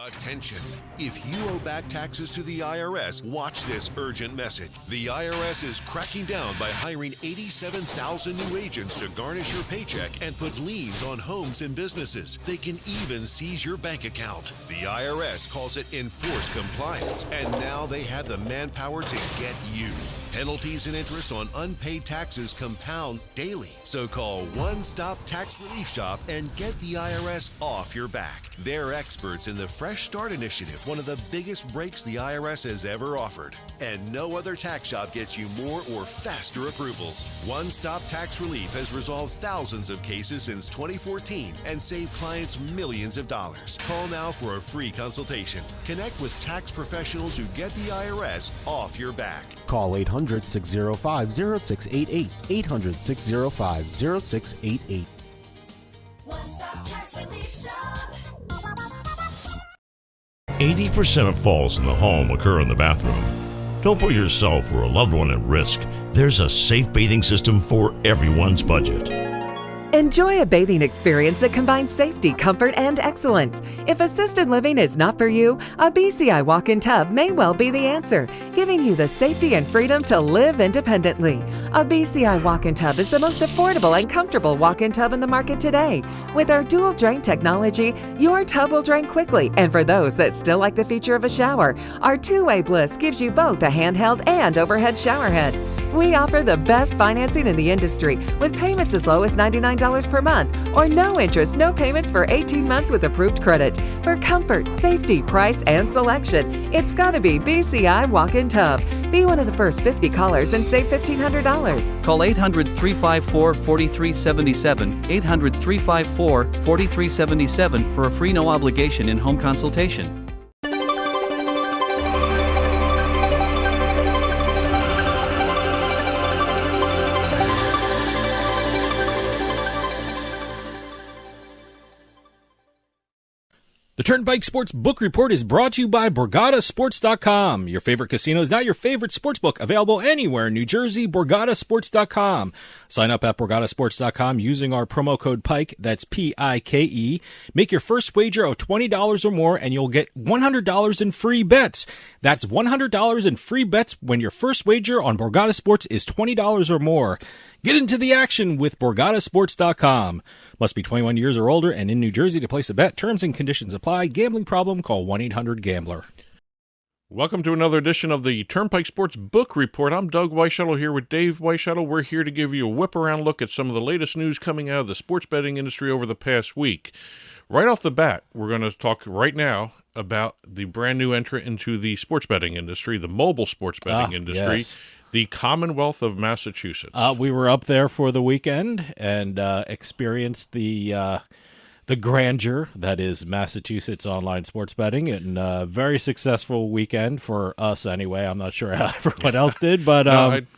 Attention. If you owe back taxes to the IRS, watch this urgent message. The IRS is cracking down by hiring 87,000 new agents to garnish your paycheck and put liens on homes and businesses. They can even seize your bank account. The IRS calls it enforced compliance, and now they have the manpower to get you. Penalties and interest on unpaid taxes compound daily. So call One Stop Tax Relief Shop and get the IRS off your back. They're experts in the Fresh Start Initiative, one of the biggest breaks the IRS has ever offered. And no other tax shop gets you more or faster approvals. One Stop Tax Relief has resolved thousands of cases since 2014 and saved clients millions of dollars. Call now for a free consultation. Connect with tax professionals who get the IRS off your back. Call 800-605-0688. 800-605-0688. One Stop Tax Relief Shop. 80% of falls in the home occur in the bathroom. Don't put yourself or a loved one at risk. There's a safe bathing system for everyone's budget. Enjoy a bathing experience that combines safety, comfort, and excellence. If assisted living is not for you, a BCI walk-in tub may well be the answer, giving you the safety and freedom to live independently. A BCI walk-in tub is the most affordable and comfortable walk-in tub in the market today. With our dual drain technology, your tub will drain quickly, and for those that still like the feature of a shower, our two-way bliss gives you both a handheld and overhead shower head. We offer the best financing in the industry with payments as low as $99 per month or no interest, no payments for 18 months with approved credit. For comfort, safety, price, and selection, it's got to be BCI Walk-In Tub. Be one of the first 50 callers and save $1,500. Call 800-354-4377, 800-354-4377 for a free no obligation in-home consultation. The Turnpike Sports Book Report is brought to you by BorgataSports.com. Your favorite casino is now your favorite sports book. Available anywhere in New Jersey, BorgataSports.com. Sign up at BorgataSports.com using our promo code PIKE, that's P-I-K-E. Make your first wager of $20 or more and you'll get $100 in free bets. That's $100 in free bets when your first wager on Borgata Sports is $20 or more. Get into the action with BorgataSports.com. Must be 21 years or older and in New Jersey to place a bet. Terms and conditions apply. Gambling problem? Call 1-800-GAMBLER. Welcome to another edition of the Turnpike Sports Book Report. I'm Doug Weischadle here with Dave Weischadle. We're here to give you a whip-around look at some of the latest news coming out of the sports betting industry over the past week. Right off the bat, we're going to talk right now about the brand new entrant into the sports betting industry, the mobile sports betting industry. Yes. The Commonwealth of Massachusetts. We were up there for the weekend and experienced the grandeur that is Massachusetts online sports betting, and a very successful weekend for us anyway. I'm not sure how everyone else did, but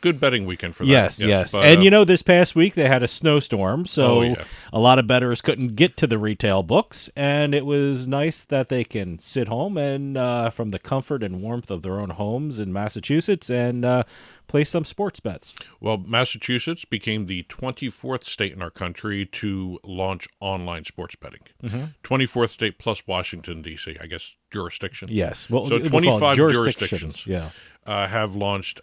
good betting weekend for that. Yes. But, and this past week they had a snowstorm, so a lot of bettors couldn't get to the retail books, and it was nice that they can sit home and from the comfort and warmth of their own homes in Massachusetts and play some sports bets. Well, Massachusetts became the 24th state in our country to launch online sports betting. 24th state plus Washington, D.C., I guess, jurisdiction. Yes. Well, so 25 jurisdictions yeah. have launched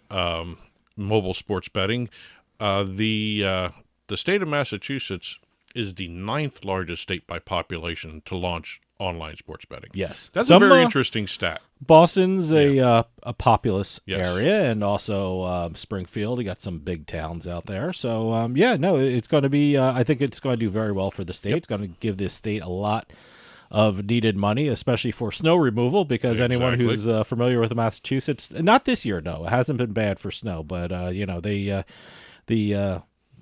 mobile sports betting. The state of Massachusetts is the 9th largest state by population to launch online sports betting. Yes. That's a very interesting stat. Boston's a populous area, and also Springfield. You got some big towns out there. So, it's going to be, I think it's going to do very well for the state. It's going to give this state a lot of needed money, especially for snow removal, because anyone who's familiar with Massachusetts, not this year, no, it hasn't been bad for snow, but,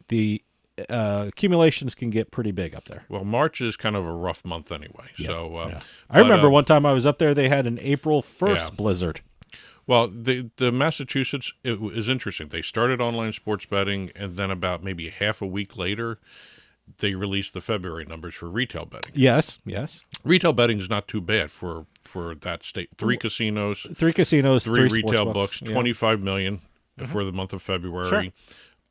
the accumulations can get pretty big up there. Well, March is kind of a rough month anyway. Yeah, so I remember one time I was up there, they had an April 1st blizzard. Well, the Massachusetts, it is interesting. They started online sports betting, and then about maybe half a week later, they released the February numbers for retail betting. Yes. Retail betting is not too bad for that state. Three casinos, three retail books, $25 million for the month of February. Sure.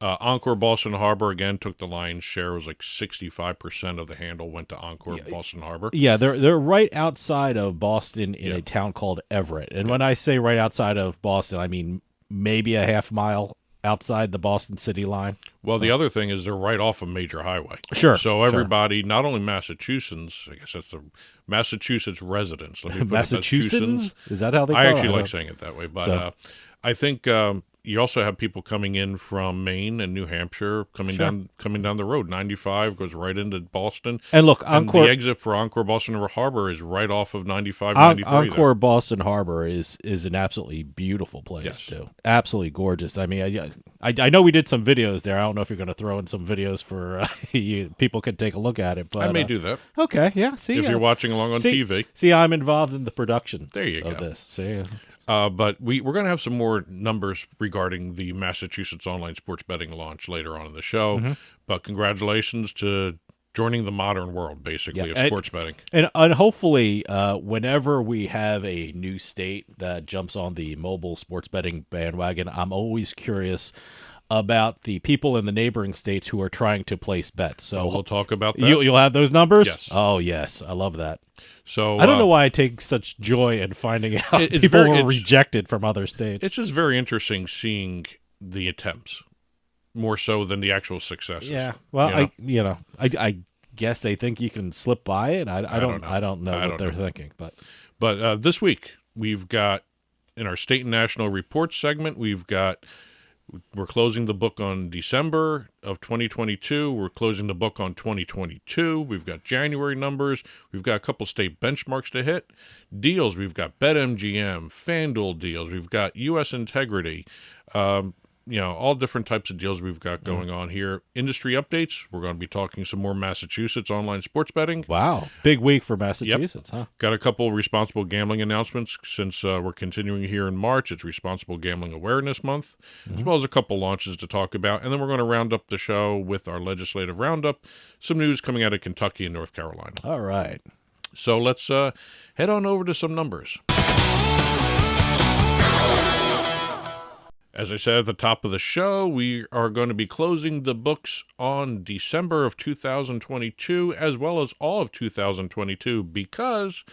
Encore Boston Harbor, again, took the lion's share. It was like 65% of the handle went to Encore Boston Harbor. Yeah, they're right outside of Boston in a town called Everett. And when I say right outside of Boston, I mean maybe a half mile outside the Boston city line. Well, the other thing is they're right off a major highway. Sure. So everybody, not only Massachusetts, I guess that's the Massachusetts residents. Let me put Massachusetts? Is that how they call I it? actually like saying it that way. But I think you also have people coming in from Maine and New Hampshire coming down the road. 95 goes right into Boston. And look, the exit for Encore Boston Harbor is right off of 95, 93. Encore Boston Harbor is an absolutely beautiful place too. Absolutely gorgeous. I mean, I know we did some videos there. I don't know if you're going to throw in some videos for people can take a look at it. But I may do that. Okay, yeah. See, if you're watching along on TV. See, I'm involved in the production. There you of go. This. See. But we're going to have some more numbers regarding the Massachusetts online sports betting launch later on in the show. Mm-hmm. But congratulations to joining the modern world, basically, of sports betting. And hopefully, whenever we have a new state that jumps on the mobile sports betting bandwagon, I'm always curious about the people in the neighboring states who are trying to place bets. So we'll talk about that. You'll have those numbers? Yes. Oh, yes. I love that. So I don't know why I take such joy in finding out people were rejected from other states. It's just very interesting seeing the attempts more so than the actual successes. Yeah. Well, I guess they think you can slip by it. I don't know what they're thinking. But this week we've got in our state and national reports segment, we're closing the book on December of 2022. We're closing the book on 2022. We've got January numbers. We've got a couple state benchmarks to hit. Deals, we've got BetMGM, Fanduel deals. We've got U.S. Integrity. All different types of deals we've got going on here. Industry updates. We're going to be talking some more Massachusetts online sports betting. Wow. Big week for Massachusetts, huh? Got a couple responsible gambling announcements since we're continuing here in March. It's Responsible Gambling Awareness Month, as well as a couple launches to talk about. And then we're going to round up the show with our legislative roundup, some news coming out of Kentucky and North Carolina. All right. So let's head on over to some numbers. As I said at the top of the show, we are going to be closing the books on December of 2022, as well as all of 2022, because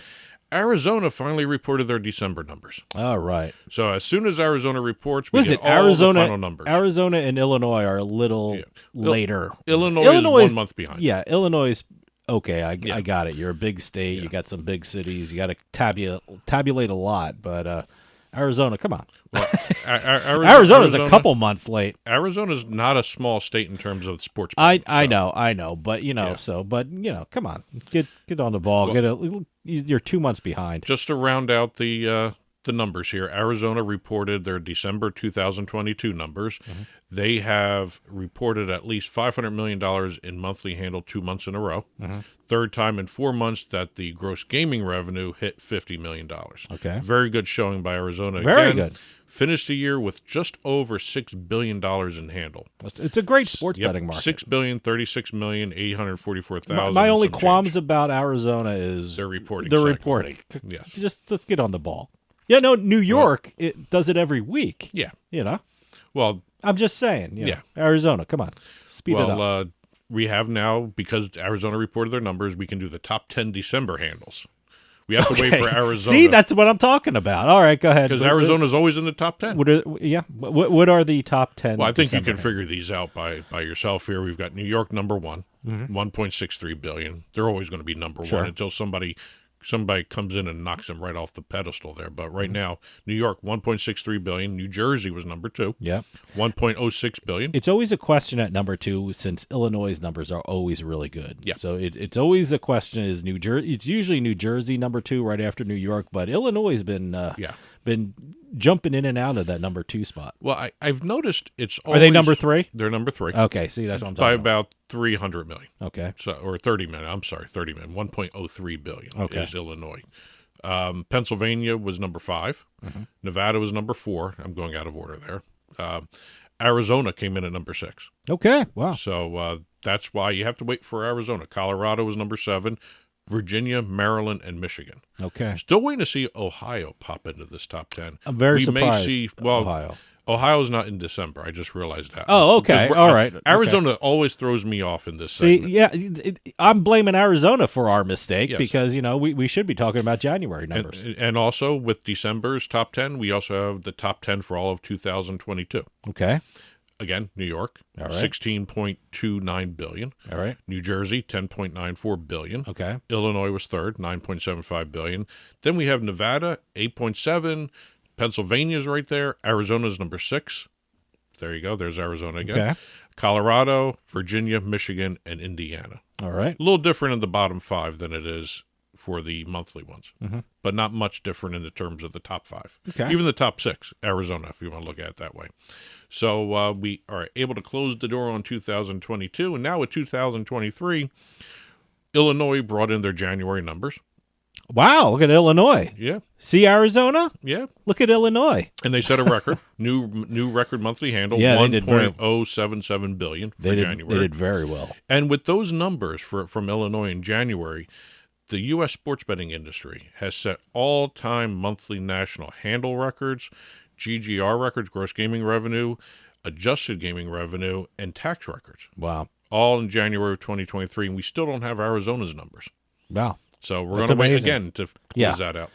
Arizona finally reported their December numbers. All right. So as soon as Arizona reports, we get all Arizona, the final numbers. Arizona and Illinois are a little later. Illinois is 1 month behind. Yeah, Illinois is okay. I got it. You're a big state. Yeah. You got some big cities. You got to tabulate a lot, but Arizona, come on. Well, Arizona's a couple months late. Arizona's not a small state in terms of sports. I know, but come on, get on the ball. Well, You're 2 months behind. Just to round out the numbers here, Arizona reported their December 2022 numbers. Mm-hmm. They have reported at least $500 million in monthly handle 2 months in a row. Mm-hmm. Third time in 4 months that the gross gaming revenue hit $50 million. Okay. Very good showing by Arizona. Very good. Finished the year with just over $6 billion in handle. It's a great sports betting market. $6 billion, $36 million, $844,000. My only qualms about Arizona is they're reporting. Yes. Just let's get on the ball. Yeah, no, New York it does it every week. Yeah. Well, I'm just saying. Arizona, come on. Speed it up. We have now, because Arizona reported their numbers, we can do the top 10 December handles. We have to wait for Arizona. See, that's what I'm talking about. All right, go ahead. Because Arizona's always in the top 10. What are the top 10? Well, I think you can figure these out by yourself here. We've got New York number one, $1.63 billion. They're always going to be number one until somebody comes in and knocks them right off the pedestal there. But right now, New York, $1.63 billion. New Jersey was number two. Yeah. $1.06 billion. It's always a question at number two since Illinois' numbers are always really good. Yeah. So it's always a question is New Jersey. It's usually New Jersey number two right after New York, but Illinois has been jumping in and out of that number two spot. Well, I've noticed it's always... Are they number three? They're number three. Okay, see, that's what I'm talking by about. about $300 million. Okay. So, or $30 million. I'm sorry, $30 million. $1.03 billion is Illinois. Pennsylvania was number 5. Mm-hmm. Nevada was number 4. I'm going out of order there. Arizona came in at number 6. Okay, wow. So that's why you have to wait for Arizona. Colorado was number 7. Virginia, Maryland, and Michigan. Okay. Still waiting to see Ohio pop into this top 10. I'm very surprised. Ohio. Ohio's not in December. I just realized that. Oh, okay. All right. Arizona always throws me off in this See, segment. yeah, I'm blaming Arizona for our mistake Yes. because, we should be talking about January numbers. And also with December's top 10, we also have the top 10 for all of 2022. Okay. Again, New York, All right. $16.29 billion. All right. New Jersey, $10.94 billion. Okay. Illinois was third, $9.75 billion. Then we have Nevada, $8.7. Pennsylvania's right there. Arizona's number 6. There you go. There's Arizona again. Okay. Colorado, Virginia, Michigan, and Indiana. All right. A little different in the bottom 5 than it is for the monthly ones, but not much different in the terms of the top 5. Okay. Even the top 6, Arizona, if you want to look at it that way. So we are able to close the door on 2022, and now with 2023, Illinois brought in their January numbers. Wow, look at Illinois. Yeah, See Arizona? yeah. Look at Illinois. And they set a record, new record monthly handle, Yeah, they did very- $1.077 billion for They January. did very well. And with those numbers from Illinois in January, the U.S. sports betting industry has set all-time monthly national handle records, GGR records, gross gaming revenue, adjusted gaming revenue, and tax records, Wow. all in January of 2023, and we still don't have Arizona's numbers. Wow. So we're That's going to wait amazing. again to close Yeah. that out.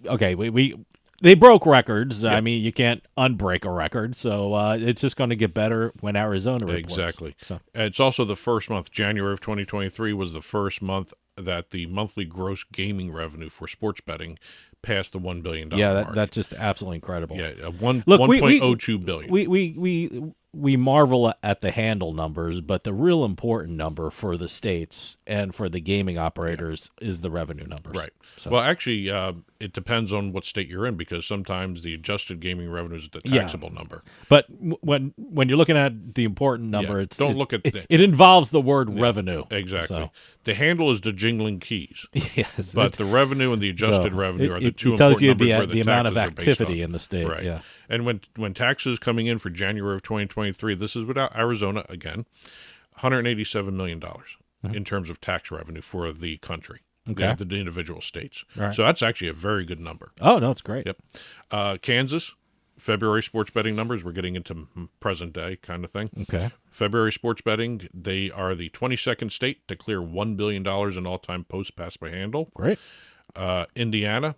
Okay, they broke records. I mean, you can't unbreak a record, so it's just going to get better when Arizona reports. Exactly. So It's also the first month. January of 2023 was the first month that the monthly gross gaming revenue for sports betting passed the $1 billion mark. that's just absolutely incredible. Yeah, Look, 1.02 billion. We marvel at the handle numbers, but the real important number for the states and for the gaming operators is the revenue numbers. Right. So, Well, actually, it depends on what state you're in, because sometimes the adjusted gaming revenue is the taxable number. but when you're looking at the important number, Yeah, it's don't look at it involves the word revenue. Exactly. So, The handle is the jingling keys, yes, but the revenue and the adjusted revenue are the two it tells important you numbers where the amount of taxes are based activity on. in the state. Right. Yeah. And when taxes coming in for January of 2023, this is without Arizona again, $187 million in terms of tax revenue for the country. Okay. The individual states. Right. So that's actually a very good number. Oh no, it's great. Yep. Kansas, February sports betting numbers. We're getting into present day kind of thing. Okay. February sports betting, they are the 22nd state to clear $1 billion in all-time post pass by handle. Great. Indiana,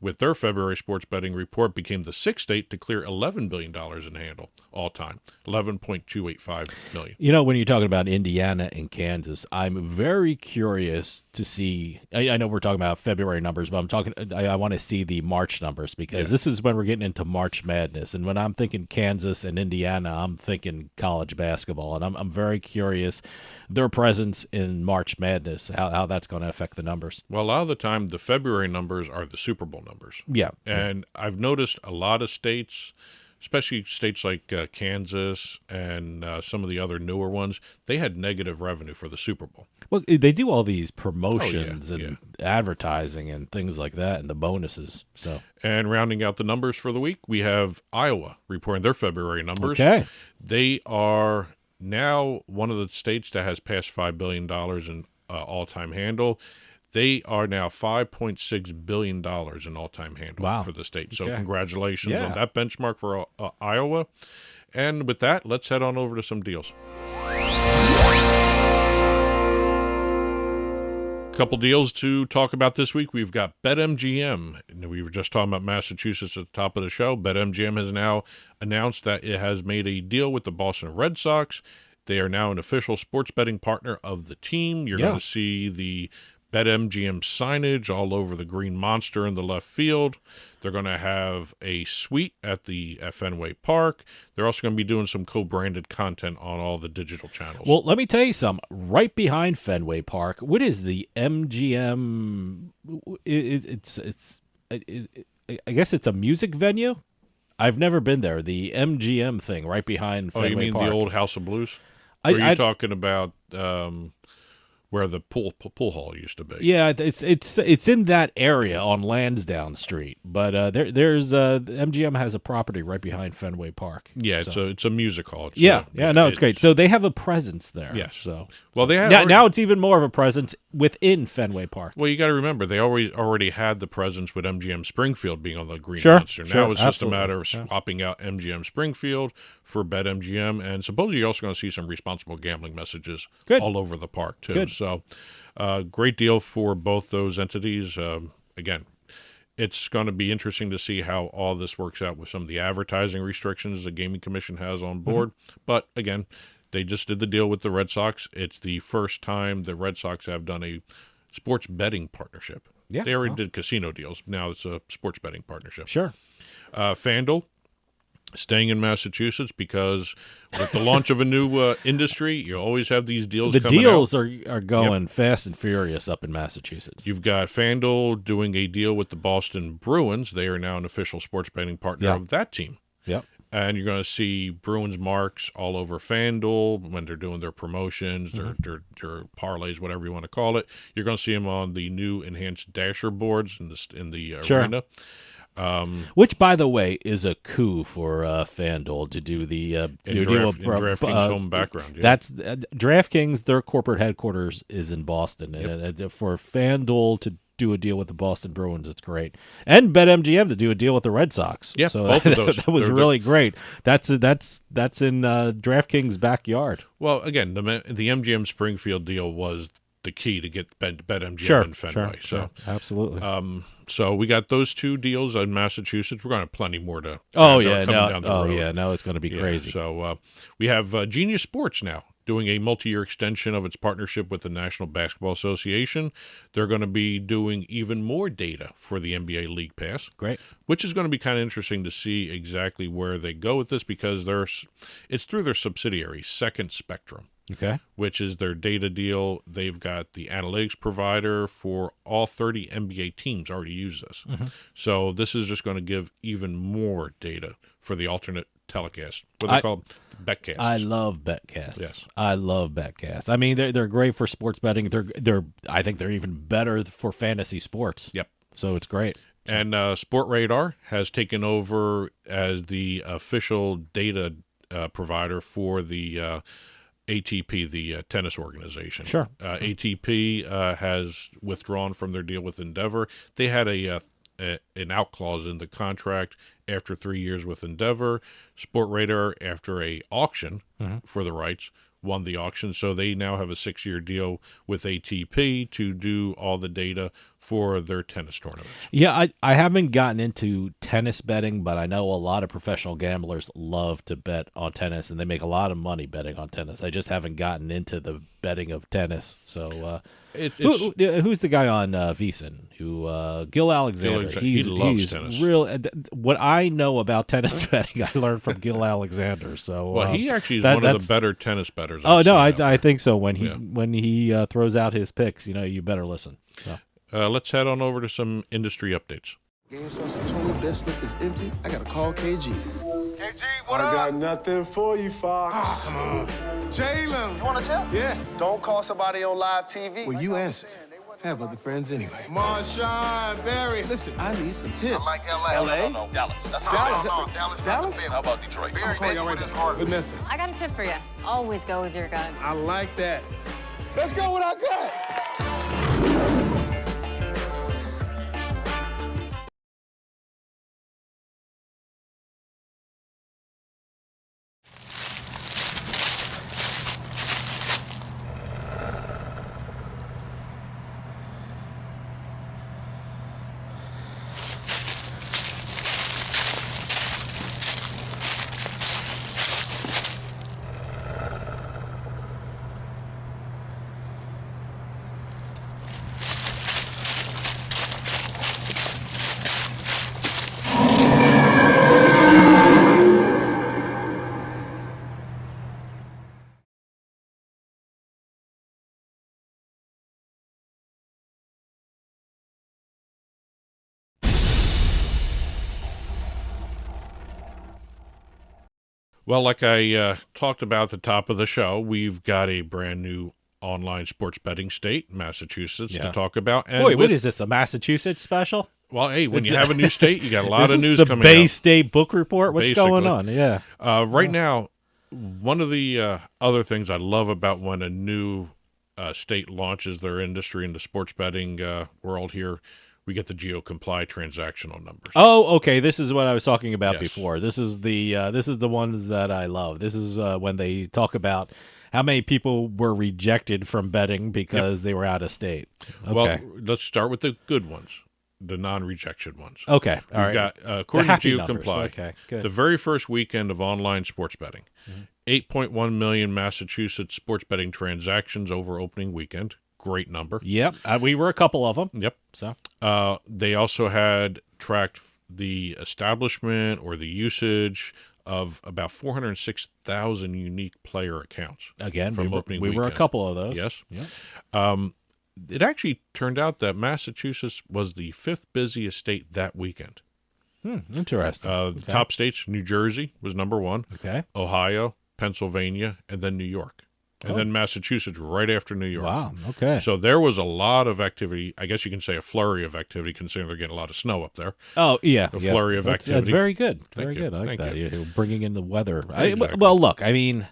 with their February sports betting report, became the 6th state to clear $11 billion in handle all-time, $11.285 million. You know, when you're talking about Indiana and Kansas, I'm very curious to see. I know we're talking about February numbers, but I want to see the March numbers, because this is when we're getting into March Madness. And when I'm thinking Kansas and Indiana, I'm thinking college basketball, and I'm very curious their presence in March Madness, how that's going to affect the numbers. Well, a lot of the time, the February numbers are the Super Bowl numbers. Yeah. And I've noticed a lot of states, especially states like Kansas and some of the other newer ones, they had negative revenue for the Super Bowl. Well, they do all these promotions and yeah. advertising and things like that, and the bonuses. So, And rounding out the numbers for the week, we have Iowa reporting their February numbers. okay. They are now one of the states that has passed $5 billion in all-time handle. They are now $5.6 billion in all-time handle for the state. So congratulations on that benchmark for Iowa. And with that, let's head on over to some deals. Couple deals to talk about this week. We've got BetMGM. We were just talking about Massachusetts at the top of the show. BetMGM has now announced that it has made a deal with the Boston Red Sox. They are now an official sports betting partner of the team. You're going to see the BetMGM signage all over the green monster in the left field. They're going to have a suite at Fenway Park. They're also going to be doing some co-branded content on all the digital channels. Well, let me tell you something. Right behind Fenway Park, what is the MGM? I guess it's a music venue. I've never been there. The MGM thing right behind Fenway Park. You mean the old House of Blues? Or are you talking about where the pool hall used to be. Yeah, it's in that area on Lansdowne Street, but there's MGM has a property right behind Fenway Park. Yeah, so. it's a music hall. It's great. So they have a presence there. Yes. So well, they have now it's even more of a presence within Fenway Park. Well, you got to remember they already had the presence with MGM Springfield being on the Green Sure, Monster. Now sure, it's just absolutely. a matter of swapping out MGM Springfield for BetMGM, and supposedly you're also going to see some responsible gambling messages all over the park too. Good. So, great deal for both those entities. Again, it's going to be interesting to see how all this works out with some of the advertising restrictions the Gaming Commission has on board. But again, they just did the deal with the Red Sox. It's the first time the Red Sox have done a sports betting partnership. Yeah, they already did casino deals. Now it's a sports betting partnership. Sure. Fanduel, staying in Massachusetts because with the launch of a new industry, you always have these deals The coming deals out. are going fast and furious up in Massachusetts. You've got Fanduel doing a deal with the Boston Bruins. They are now an official sports betting partner of that team. Yep. And you're going to see Bruins marks all over FanDuel when they're doing their promotions, their parlays, whatever you want to call it. You're going to see them on the new enhanced dasher boards in the arena. Which, by the way, is a coup for FanDuel to do the DraftKings home background. Yeah. That's DraftKings. Their corporate headquarters is in Boston, and for FanDuel to do a deal with the Boston Bruins, it's great, and BetMGM to do a deal with the Red Sox. Yeah, so both of those. that was really great. That's in DraftKings' backyard. Well, again, the MGM Springfield deal was the key to get BetMGM in Fenway. Sure, absolutely. So we got those two deals in Massachusetts. We're going to have plenty more to. Now it's going to be crazy. So we have Genius Sports now doing a multi-year extension of its partnership with the National Basketball Association. They're going to be doing even more data for the NBA League Pass. Great. Which is going to be kind of interesting to see exactly where they go with this because it's through their subsidiary, Second Spectrum. Okay. Which is their data deal. They've got the analytics provider for all 30 NBA teams already use this. So this is just going to give even more data for the alternate telecast. What they call betcasts. I love betcasts. Yes. I love betcasts. I mean, they're great for sports betting. I think they're even better for fantasy sports. Yep. So it's great. And Sport Radar has taken over as the official data provider for the ATP, the tennis organization. Sure. ATP has withdrawn from their deal with Endeavor. They had an out clause in the contract after 3 years with Endeavor. Sport Radar, after a auction for the rights, won the auction. So they now have a 6-year deal with ATP to do all the data for their tennis tournaments. Yeah, I haven't gotten into tennis betting, but I know a lot of professional gamblers love to bet on tennis, and they make a lot of money betting on tennis. I just haven't gotten into the betting of tennis. So who's the guy on VSiN? Gil Alexander. He loves tennis. What I know about tennis betting, I learned from Gil Alexander. So he actually is one of the better tennis bettors. I think so. When he throws out his picks, you better listen. So. Let's head on over to some industry updates. Game starts at 20, bet slip is empty. I gotta call KG. KG, what up? I got nothing for you, Fox. Ah, come on. Jalen. You wanna tell? Yeah. Don't call somebody on live TV. Well, you answered. Have other friends anyway. Marshawn, Barry. Listen, I need some tips. I like LA. LA? No, Dallas. That's Dallas? Dallas? Dallas? How about Detroit? Barry, I'll call y'all right now. Vanessa. I got a tip for you. Always go with your gut. I like that. Let's go with our gut. Well, like I talked about at the top of the show, we've got a brand new online sports betting state, Massachusetts, Yeah. to talk about. And Boy, what is this, a Massachusetts special? Well, hey, when you have a new state, you got a lot of news the coming Bay out. State Book Report? What's going on? Yeah. Right now, one of the other things I love about when a new state launches their industry in the sports betting world here, we get the GeoComply transactional numbers. Oh, okay. This is what I was talking about Yes. before. This is the ones that I love. This is when they talk about how many people were rejected from betting because they were out of state. Okay. Well, let's start with the good ones, the non-rejection ones. Okay. All We've right. got, according to happy numbers. GeoComply, Okay, good. the very first weekend of online sports betting, 8.1 million Massachusetts sports betting transactions over opening weekend. Great number. Yep. We were a couple of them. Yep. So They also had tracked the establishment or the usage of about 406,000 unique player accounts. again, from we opening were a weekend. couple of those. Yes. Yep. It actually turned out that Massachusetts was the 5th busiest state that weekend. Interesting. The top states, New Jersey was number 1, Okay. Ohio, Pennsylvania, and then New York. And then Massachusetts right after New York. Wow. Okay. So there was a lot of activity. I guess you can say a flurry of activity, considering they're getting a lot of snow up there. Oh yeah, A flurry of That's activity. very good. Thank Very you. good. I like Thank that. you. You're bringing in the weather. Exactly. Well, look. I mean,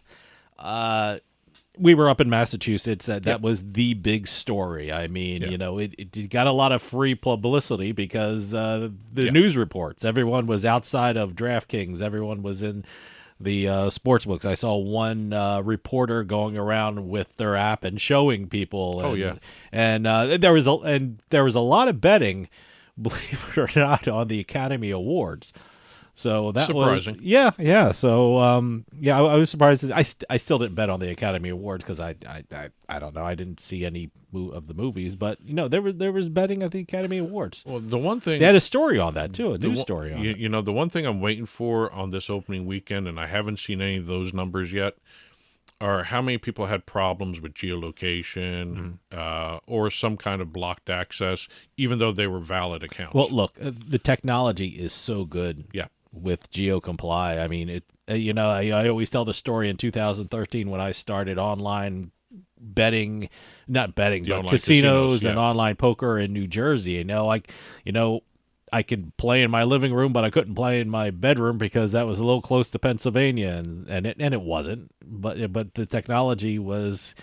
we were up in Massachusetts. That was the big story. I mean, it got a lot of free publicity because the news reports. Everyone was outside of DraftKings. Everyone was in the sports books. I saw one reporter going around with their app and showing people. And there was a lot of betting, believe it or not, on the Academy Awards. So that surprising. was yeah. So I was surprised. I still didn't bet on the Academy Awards because I don't know. I didn't see any of the movies, but there was betting at the Academy Awards. Well, the one thing They had a story on that too, a news story on it. The one thing I'm waiting for on this opening weekend, and I haven't seen any of those numbers yet, are how many people had problems with geolocation or some kind of blocked access, even though they were valid accounts. Well, look, the technology is so good. Yeah. With GeoComply, I mean, I always tell the story in 2013 when I started online betting, not betting, but casinos and online poker in New Jersey. I could play in my living room, but I couldn't play in my bedroom because that was a little close to Pennsylvania, and it wasn't. But the technology was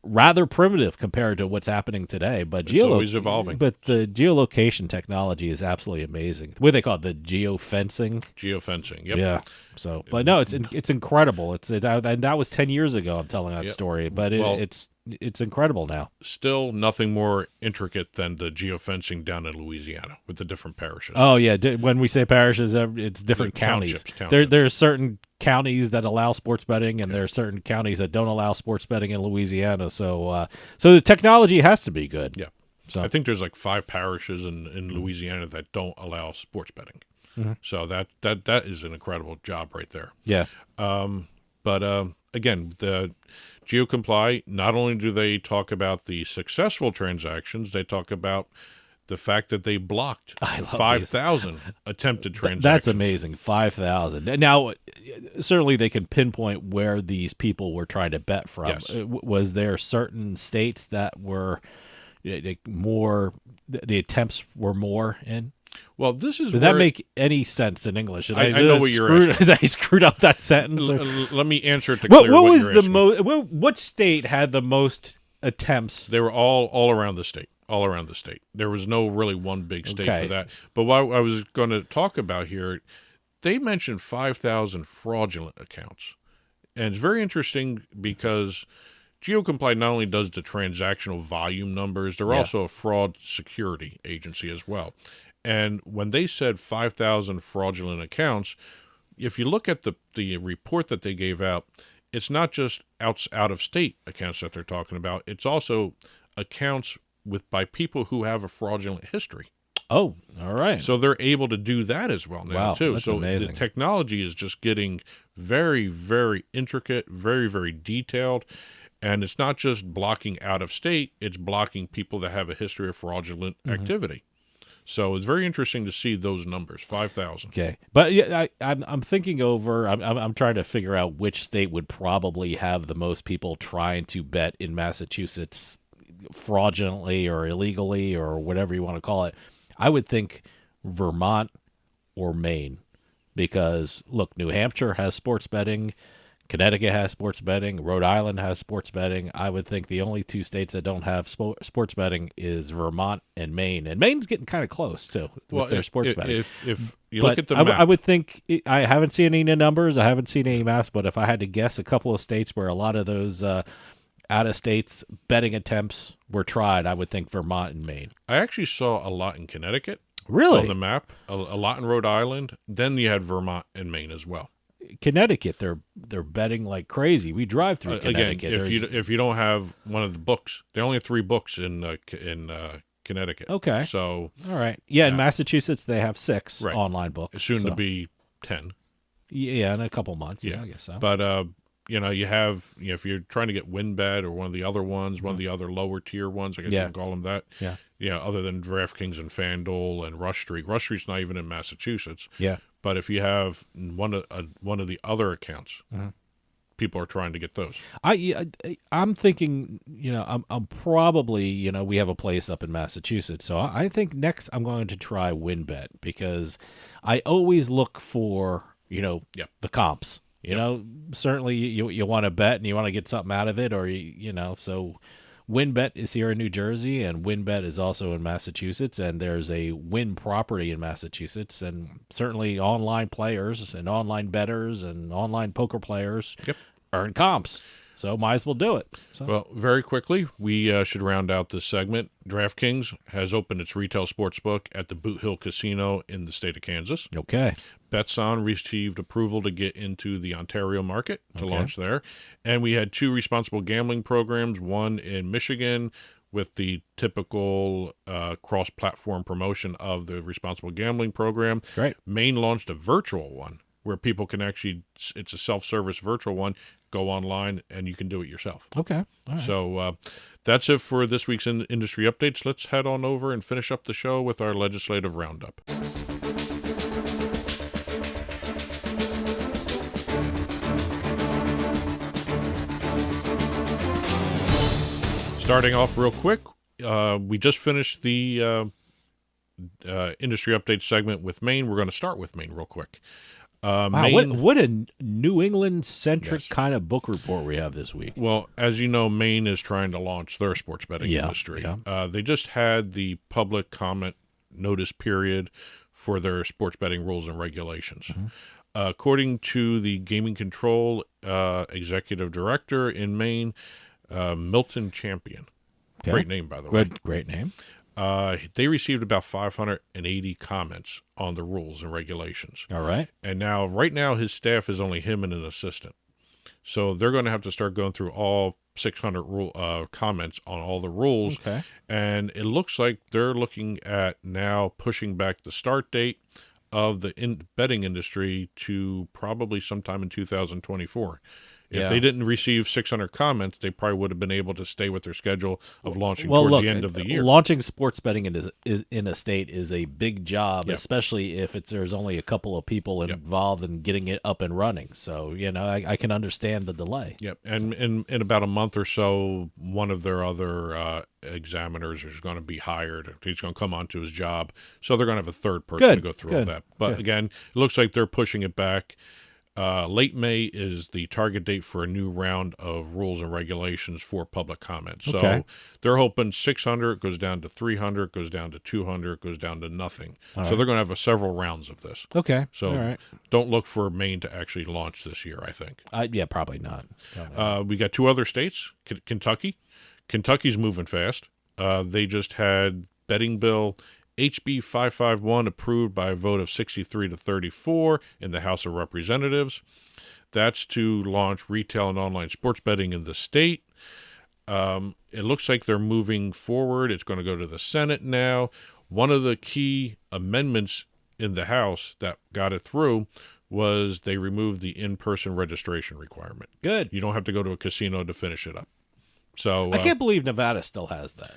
rather primitive compared to what's happening today. But it's always evolving. But the geolocation technology is absolutely amazing. What do they call it? The geofencing. Geofencing. Yep. Yeah. So, but no, it's incredible. And that was 10 years ago. I'm telling that story, but it's incredible now. Still nothing more intricate than the geofencing down in Louisiana with the different parishes. Oh yeah, when we say parishes, it's different counties. Townships. There are certain counties that allow sports betting, and there are certain counties that don't allow sports betting in Louisiana. So the technology has to be good. Yeah. So I think there's like 5 parishes in Louisiana that don't allow sports betting. So that is an incredible job right there. Yeah. But again, the GeoComply, not only do they talk about the successful transactions, they talk about the fact that they blocked 5,000 attempted transactions. That's amazing. 5,000. Now, certainly they can pinpoint where these people were trying to bet from. Yes. Was there certain states that were more, the attempts were more in? Well, this is Did that make any sense in English? I know what you're asking. I screwed up that sentence. Let me answer it to clear what was you're the asking. most? What state had the most attempts? They were all around the state. All around the state. There was no really one big state Okay. for that. But what I was going to talk about here, they mentioned 5,000 fraudulent accounts. And it's very interesting because GeoComply not only does the transactional volume numbers, they're also a fraud security agency as well. And when they said 5,000 fraudulent accounts, if you look at the report that they gave out, it's not just out-of-state accounts that they're talking about. It's also accounts by people who have a fraudulent history. Oh, all right. So they're able to do that as well now, Wow, too. that's So amazing. the technology is just getting very, very intricate, very, very detailed. And it's not just blocking out of state, it's blocking people that have a history of fraudulent activity. So it's very interesting to see those numbers, 5,000. Okay, but yeah, I'm thinking over. I'm trying to figure out which state would probably have the most people trying to bet in Massachusetts fraudulently or illegally or whatever you want to call it. I would think Vermont or Maine, because look, New Hampshire has sports betting. Connecticut has sports betting. Rhode Island has sports betting. I would think the only two states that don't have sports betting is Vermont and Maine. And Maine's getting kind of close, too, with their sports betting. If you look at the map. I would think, I haven't seen any numbers. I haven't seen any maps. But if I had to guess, a couple of states where a lot of those out-of-states betting attempts were tried, I would think Vermont and Maine. I actually saw a lot in Connecticut. Really? On the map. A lot in Rhode Island. Then you had Vermont and Maine as well. Connecticut, they're betting like crazy. We drive through Connecticut. Again, if you don't have one of the books, there are only 3 books in Connecticut. Okay. So all right, yeah. In Massachusetts, they have 6 online books. Soon to be 10. Yeah, in a couple months. Yeah, I guess so. But you have if you're trying to get WinBet or one of the other ones, one of the other lower tier ones, I guess you can call them that. Yeah. Yeah. Other than DraftKings and Fanduel and Rush Street. Rush Street's not even in Massachusetts. Yeah. But if you have one of the other accounts, people are trying to get those. I'm thinking, I'm probably, we have a place up in Massachusetts, so I think next I'm going to try WinBet, because I always look for, the comps. Certainly you want to bet and you want to get something out of it, or so. WinBet is here in New Jersey, and WinBet is also in Massachusetts, and there's a Win property in Massachusetts, and certainly online players and online bettors and online poker players earn comps, so might as well do it. So. Well, very quickly, we should round out this segment. DraftKings has opened its retail sportsbook at the Boot Hill Casino in the state of Kansas. Okay. Betson received approval to get into the Ontario market to launch there. And we had 2 responsible gambling programs, one in Michigan with the typical cross-platform promotion of the responsible gambling program. Right. Maine launched a virtual one where people can actually, it's a self-service virtual one, go online and you can do it yourself. Okay. All right. So that's it for this week's industry updates. Let's head on over and finish up the show with our legislative roundup. Starting off real quick, we just finished the industry update segment with Maine. We're going to start with Maine real quick. Wow, Maine, what a New England-centric kind of book report we have this week. Well, as you know, Maine is trying to launch their sports betting industry. Yeah. They just had the public comment notice period for their sports betting rules and regulations. According to the Gaming Control Executive Director in Maine, Milton Champion. Okay. Great name, by the way. Great name. They received about 580 comments on the rules and regulations. All right. And right now, his staff is only him and an assistant. So they're going to have to start going through all 600 comments on all the rules. Okay. And it looks like they're looking at now pushing back the start date of the betting industry to probably sometime in 2024. If they didn't receive 600 comments, they probably would have been able to stay with their schedule of launching towards the end of the year. Launching sports betting in a state is a big job, especially if there's only a couple of people involved in getting it up and running. So, I can understand the delay. Yep. And in about a month or so, one of their other examiners is going to be hired. He's going to come onto his job. So they're going to have a third person to go through all that. But again, it looks like they're pushing it back. Late May is the target date for a new round of rules and regulations for public comment. So they're hoping 600 goes down to 300, goes down to 200, goes down to nothing. They're going to have several rounds of this. Okay. So don't look for Maine to actually launch this year, I think. Probably not. We got 2 other states, Kentucky. Kentucky's moving fast. They just had betting bill HB 551 approved by a vote of 63 to 34 in the House of Representatives. That's to launch retail and online sports betting in the state. It looks like they're moving forward. It's going to go to the Senate now. One of the key amendments in the House that got it through was they removed the in-person registration requirement. Good. You don't have to go to a casino to finish it up. So I can't believe Nevada still has that.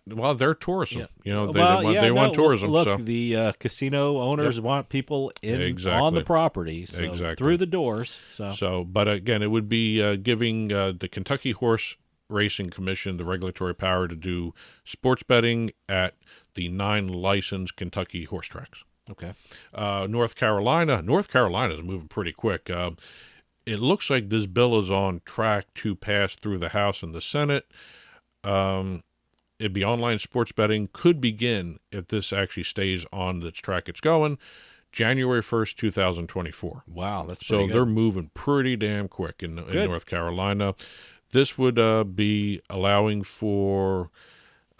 Well, they're tourism. Yeah. You know, they want tourism. Look, so. the casino owners want people on the property, so through the doors. But again, it would be giving the Kentucky Horse Racing Commission the regulatory power to do sports betting at the 9 licensed Kentucky horse tracks. Okay. North Carolina is moving pretty quick. It looks like this bill is on track to pass through the House and the Senate. It'd be online sports betting could begin, if this actually stays on the track it's going, January 1st, 2024. Wow, that's so pretty good. They're moving pretty damn quick in North Carolina. This would be allowing for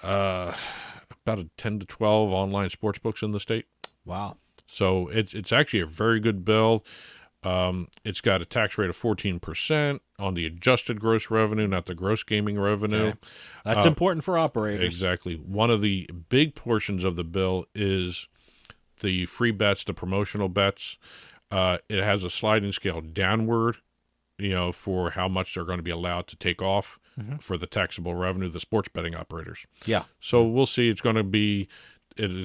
about 10 to 12 online sports books in the state. Wow. So it's actually a very good bill. It's got a tax rate of 14% on the adjusted gross revenue, not the gross gaming revenue. Okay. That's important for operators. Exactly. One of the big portions of the bill is the free bets, the promotional bets. It has a sliding scale downward, for how much they're going to be allowed to take off for the taxable revenue, the sports betting operators. Yeah. So we'll see. It's going to be...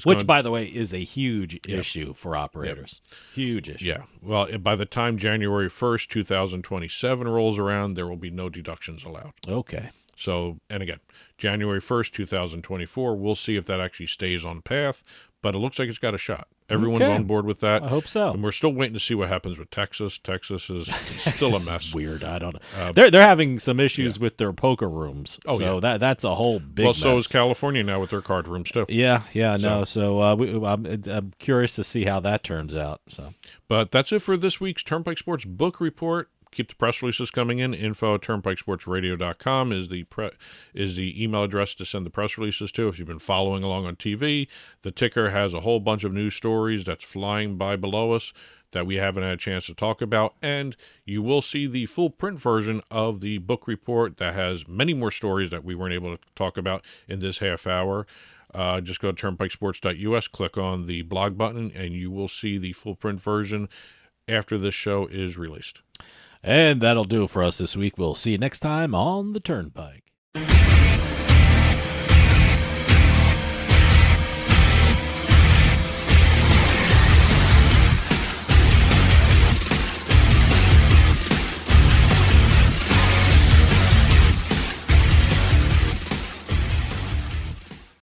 Which, by the way, is a huge issue for operators. Huge issue. Yeah. Well, by the time January 1st, 2027 rolls around, there will be no deductions allowed. Okay. So, and again, January 1st, 2024, we'll see if that actually stays on path, but it looks like it's got a shot. Everyone's on board with that. I hope so. And we're still waiting to see what happens with Texas. Texas is still a mess. Weird. I don't know. They're having some issues with their poker rooms. Oh, so that's a whole big mess. So is California now with their card rooms, too. Yeah, no. So I'm curious to see how that turns out. So, but that's it for this week's Turnpike Sports Book Report. Keep the press releases coming in. info@turnpikesportsradio.com is the email address to send the press releases to. If you've been following along on TV, the ticker has a whole bunch of news stories that's flying by below us that we haven't had a chance to talk about. And you will see the full print version of the book report that has many more stories that we weren't able to talk about in this half hour. Just go to turnpikesports.us, click on the blog button, and you will see the full print version after this show is released. And that'll do it for us this week. We'll see you next time on the Turnpike.